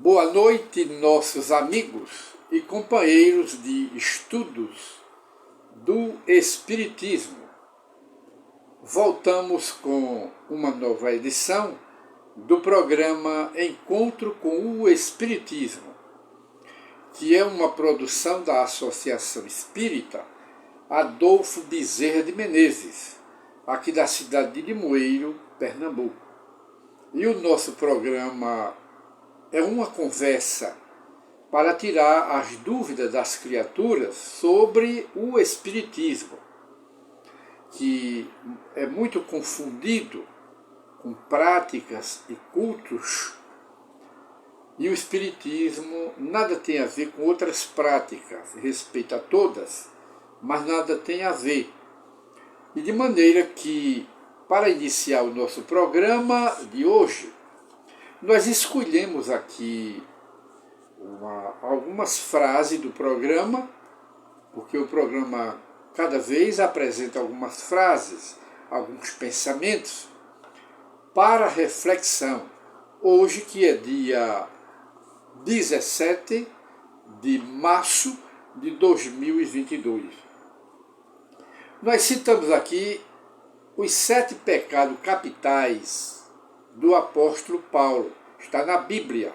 Boa noite, nossos amigos e companheiros de estudos do Espiritismo. Voltamos com uma nova edição do programa Encontro com o Espiritismo, que é uma produção da Associação Espírita Adolfo Bezerra de Menezes, aqui da cidade de Limoeiro, Pernambuco. E o nosso programa é uma conversa para tirar as dúvidas das criaturas sobre o Espiritismo, que é muito confundido com práticas e cultos, e o Espiritismo nada tem a ver com outras práticas, respeita a todas, mas nada tem a ver. E de maneira que, para iniciar o nosso programa de hoje, nós escolhemos aqui algumas frases do programa, porque o programa cada vez apresenta algumas frases, alguns pensamentos para reflexão. Hoje, que é dia 17 de março de 2022. Nós citamos aqui os 7 pecados capitais do apóstolo Paulo. Está na Bíblia,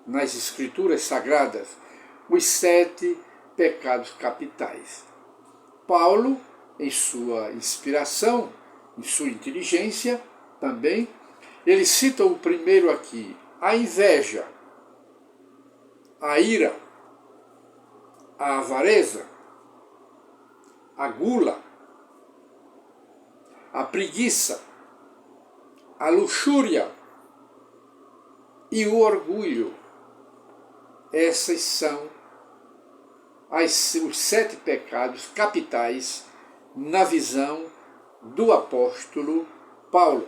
nas Escrituras Sagradas, os 7 pecados capitais. Paulo, em sua inspiração, em sua inteligência também, ele cita o primeiro aqui: a inveja, a ira, a avareza, a gula, a preguiça, a luxúria e o orgulho. Esses são os 7 pecados capitais na visão do apóstolo Paulo.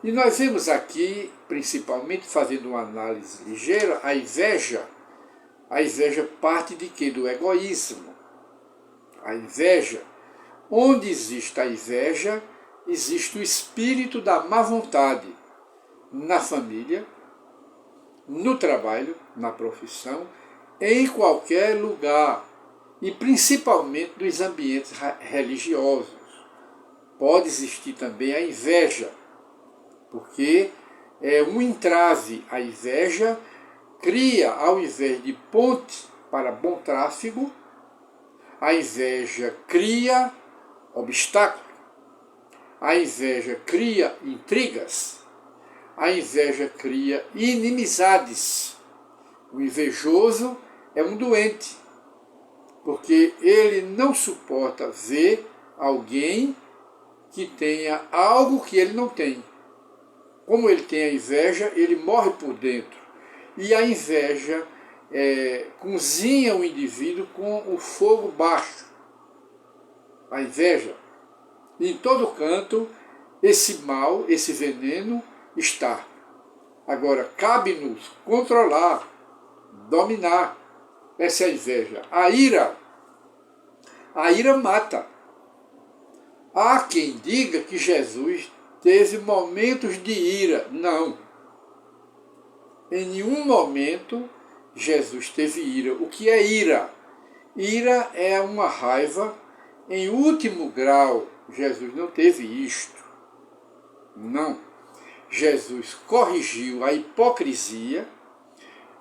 E nós vemos aqui, principalmente fazendo uma análise ligeira, a inveja. A inveja parte de quê? Do egoísmo. A inveja. Onde existe a inveja, existe o espírito da má vontade na família, no trabalho, na profissão, em qualquer lugar, e principalmente nos ambientes religiosos. Pode existir também a inveja, porque é um entrave. A inveja cria, ao invés de ponte para bom tráfego, a inveja cria obstáculo, a inveja cria intrigas, a inveja cria inimizades. O invejoso é um doente, porque ele não suporta ver alguém que tenha algo que ele não tem. Como ele tem a inveja, ele morre por dentro. E a inveja cozinha o indivíduo com o fogo baixo. A inveja. Em todo canto, esse mal, esse veneno está. Agora, cabe-nos controlar, dominar essa inveja. A ira mata. Há quem diga que Jesus teve momentos de ira. Não. Em nenhum momento Jesus teve ira. O que é ira? Ira é uma raiva em último grau. Jesus não teve isto. Não. Jesus corrigiu a hipocrisia,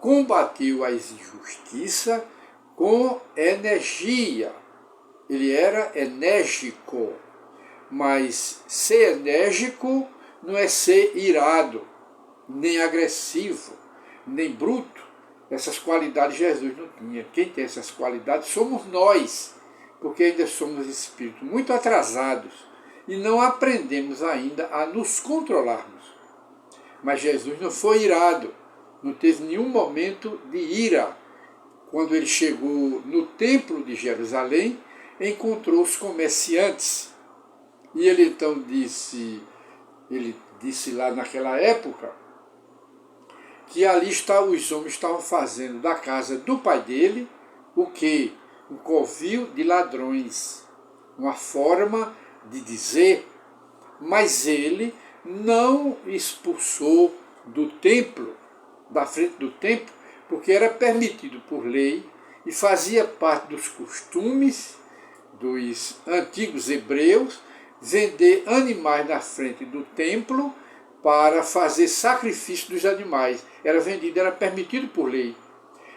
combateu a injustiça com energia. Ele era enérgico. Mas ser enérgico não é ser irado, nem agressivo, nem bruto. Essas qualidades Jesus não tinha. Quem tem essas qualidades somos nós, porque ainda somos espíritos muito atrasados e não aprendemos ainda a nos controlarmos. Mas Jesus não foi irado, não teve nenhum momento de ira. Quando ele chegou no templo de Jerusalém, encontrou os comerciantes. E ele então disse lá naquela época, que ali os homens estavam fazendo da casa do pai dele o quê? Um covil de ladrões. Uma forma de dizer, mas ele não expulsou do templo da frente do templo, porque era permitido por lei e fazia parte dos costumes dos antigos hebreus vender animais na frente do templo para fazer sacrifício dos animais. Era vendido, era permitido por lei.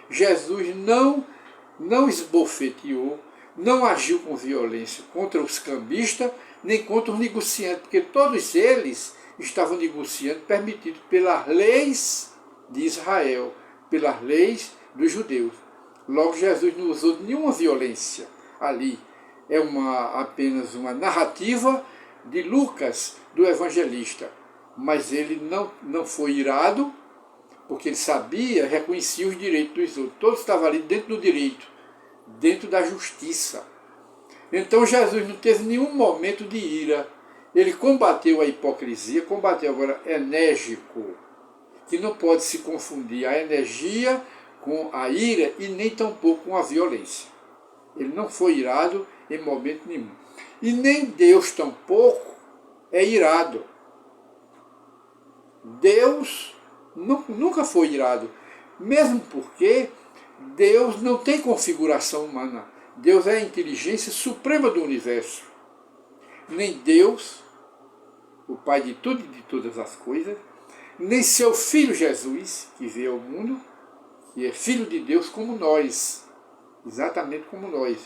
Jesus não esbofeteou, não agiu com violência contra os cambistas, nem contra os negociantes, porque todos eles estavam negociando permitido pelas leis de Israel, pelas leis dos judeus. Logo, Jesus não usou nenhuma violência ali. É apenas uma narrativa de Lucas, do evangelista. Mas ele não foi irado, porque ele sabia, reconhecia os direitos dos outros. Todos estavam ali dentro do direito, dentro da justiça. Então Jesus não teve nenhum momento de ira. Ele combateu a hipocrisia, combateu agora enérgico, que não pode se confundir a energia com a ira e nem tampouco com a violência. Ele não foi irado em momento nenhum. E nem Deus tampouco é irado. Deus nunca foi irado, mesmo porque Deus não tem configuração humana. Deus é a inteligência suprema do universo. Nem Deus, o Pai de tudo e de todas as coisas, nem seu Filho Jesus, que veio ao mundo, que é Filho de Deus como nós, exatamente como nós,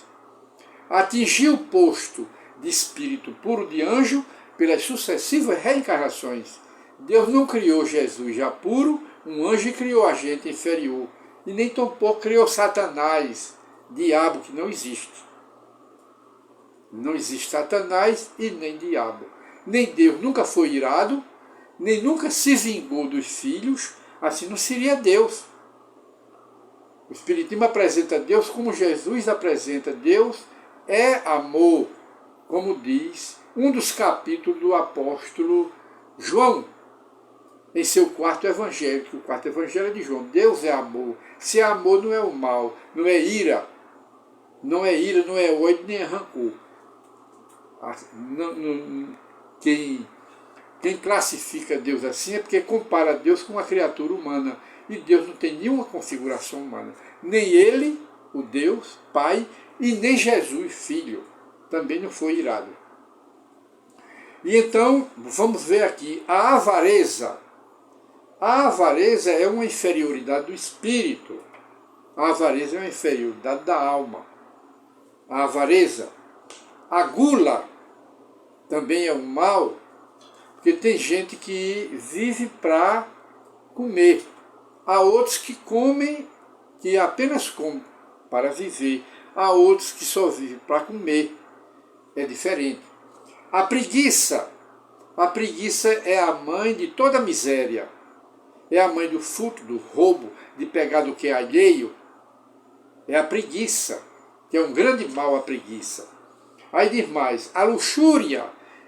atingiu o posto de espírito puro de anjo pelas sucessivas reencarnações. Deus não criou Jesus já puro, um anjo, e criou a gente inferior. E nem tampouco criou Satanás, diabo, que não existe. Não existe Satanás e nem diabo. Nem Deus nunca foi irado, nem nunca se vingou dos filhos, assim não seria Deus. O Espiritismo apresenta Deus como Jesus apresenta. Deus é amor, como diz um dos capítulos do apóstolo João, em seu quarto evangelho, que o quarto evangelho é de João. Deus é amor. Se é amor, não é o mal, não é ira. Não é ira, não é ódio, nem é rancor. Quem classifica Deus assim é porque compara Deus com uma criatura humana. E Deus não tem nenhuma configuração humana. Nem ele, o Deus, Pai, e nem Jesus, Filho, também não foi irado. E então, vamos ver aqui, a avareza. A avareza é uma inferioridade do espírito. A avareza é uma inferioridade da alma. A avareza. A gula também é um mal, porque tem gente que vive para comer. Há outros que comem, que apenas comem para viver. Há outros que só vivem para comer. É diferente. A preguiça é a mãe de toda miséria. É a mãe do furto, do roubo, de pegar do que é alheio. É a preguiça, que é um grande mal a preguiça. Aí diz mais, a luxúria,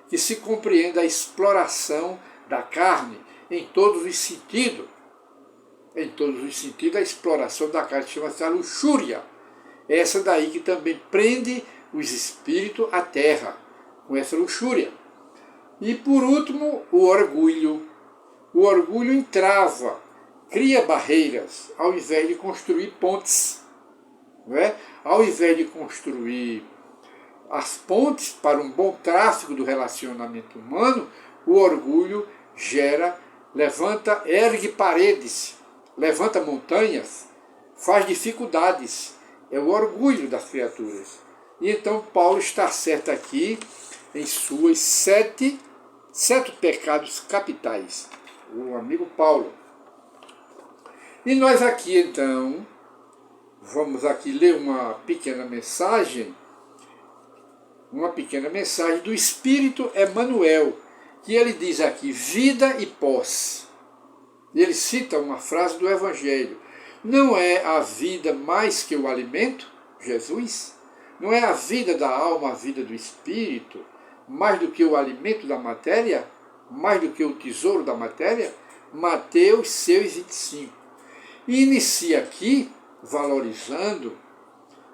que se compreende a exploração da carne em todos os sentidos. Em todos os sentidos, a exploração da carne chama-se a luxúria. É essa daí que também prende os espíritos à terra, com essa luxúria. E por último, o orgulho. O orgulho entrava, cria barreiras, ao invés de construir pontes. Não é? Ao invés de construir as pontes para um bom tráfego do relacionamento humano, o orgulho ergue paredes, levanta montanhas, faz dificuldades. É o orgulho das criaturas. E então Paulo está certo aqui em suas sete pecados capitais. O amigo Paulo. E nós aqui então, vamos aqui ler uma pequena mensagem do Espírito Emmanuel, que ele diz aqui, vida e posse. E ele cita uma frase do Evangelho. Não é a vida mais que o alimento, Jesus? Não é a vida da alma, a vida do espírito, mais do que o alimento da matéria? Mais do que o tesouro da matéria? Mateus 6,25. E inicia aqui, valorizando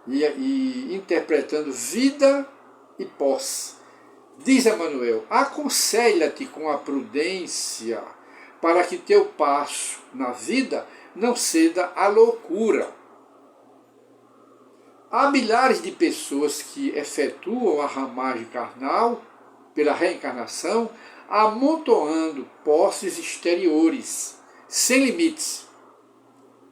e interpretando vida e posse. Diz Emmanuel, aconselha-te com a prudência, para que teu passo na vida não ceda à loucura. Há milhares de pessoas que efetuam a ramagem carnal pela reencarnação, amontoando posses exteriores, sem limites,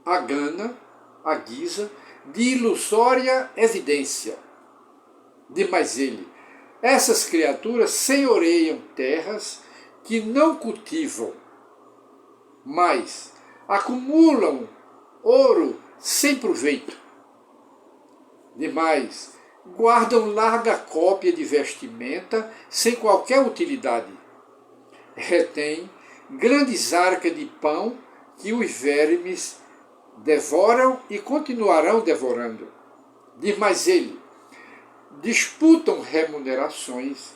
à gana, à guisa de ilusória evidência. De mais ele, essas criaturas senhoreiam terras que não cultivam, mas acumulam ouro sem proveito. Demais, guardam larga cópia de vestimenta sem qualquer utilidade. Retém grandes arcas de pão que os vermes devoram e continuarão devorando. Demais ele, disputam remunerações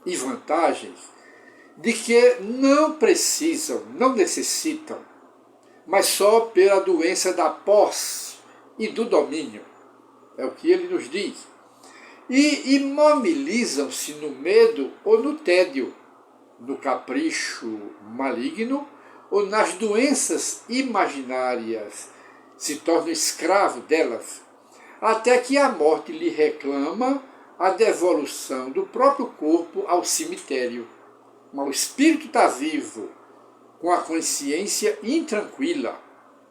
e vantagens de que não precisam, não necessitam, mas só pela doença da posse e do domínio. É o que ele nos diz. E imobilizam-se no medo ou no tédio, no capricho maligno ou nas doenças imaginárias, se tornam escravo delas, até que a morte lhe reclama a devolução do próprio corpo ao cemitério. Mas o espírito está vivo, com a consciência intranquila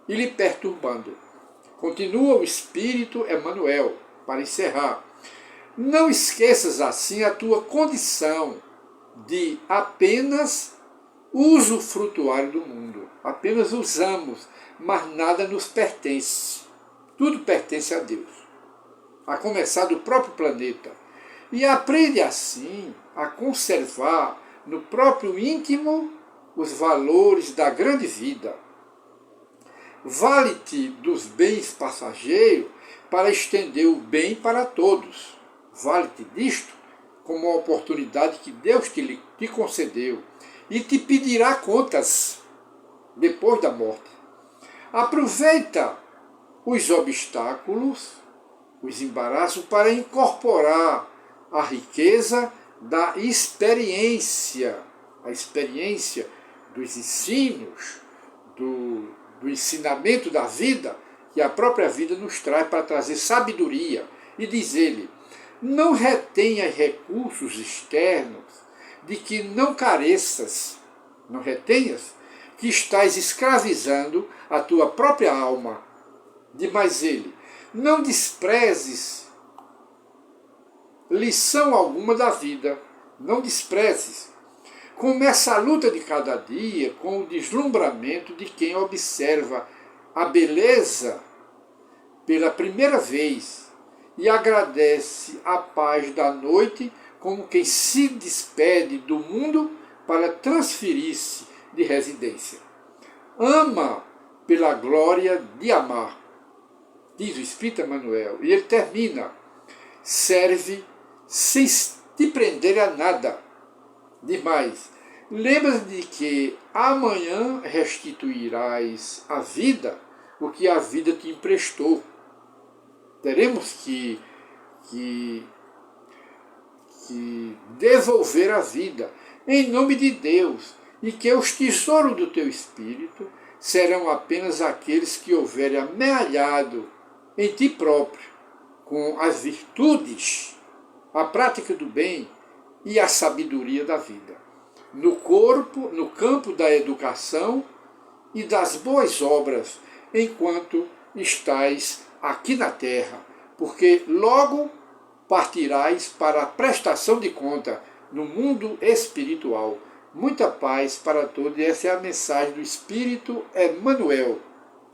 e lhe perturbando. Continua o espírito Emmanuel, para encerrar. Não esqueças assim a tua condição de apenas usufrutuário do mundo. Apenas usamos, mas nada nos pertence. Tudo pertence a Deus, a começar do próprio planeta. E aprende assim a conservar no próprio íntimo os valores da grande vida. Vale-te dos bens passageiros para estender o bem para todos. Vale-te disto como uma oportunidade que Deus te concedeu e te pedirá contas depois da morte. Aproveita os obstáculos, os embaraços, para incorporar a riqueza da experiência, a experiência dos ensinos, do ensinamento da vida, que a própria vida nos traz para trazer sabedoria. E diz ele, não retenhas recursos externos de que não careças, não retenhas, que estás escravizando a tua própria alma. Demais ele, não desprezes lição alguma da vida, não desprezes. Começa a luta de cada dia com o deslumbramento de quem observa a beleza pela primeira vez e agradece a paz da noite como quem se despede do mundo para transferir-se de residência. Ama pela glória de amar, diz o Espírito Emmanuel, e ele termina, serve sem te prender a nada. Demais, lembra de que amanhã restituirás à vida o que a vida te emprestou. Teremos que devolver a vida em nome de Deus, e que os tesouros do teu espírito serão apenas aqueles que houverem amealhado em ti próprio, com as virtudes, a prática do bem e a sabedoria da vida. No campo da educação e das boas obras, enquanto estais aqui na terra, porque logo partirás para a prestação de conta no mundo espiritual. Muita paz para todos, e essa é a mensagem do Espírito Emmanuel.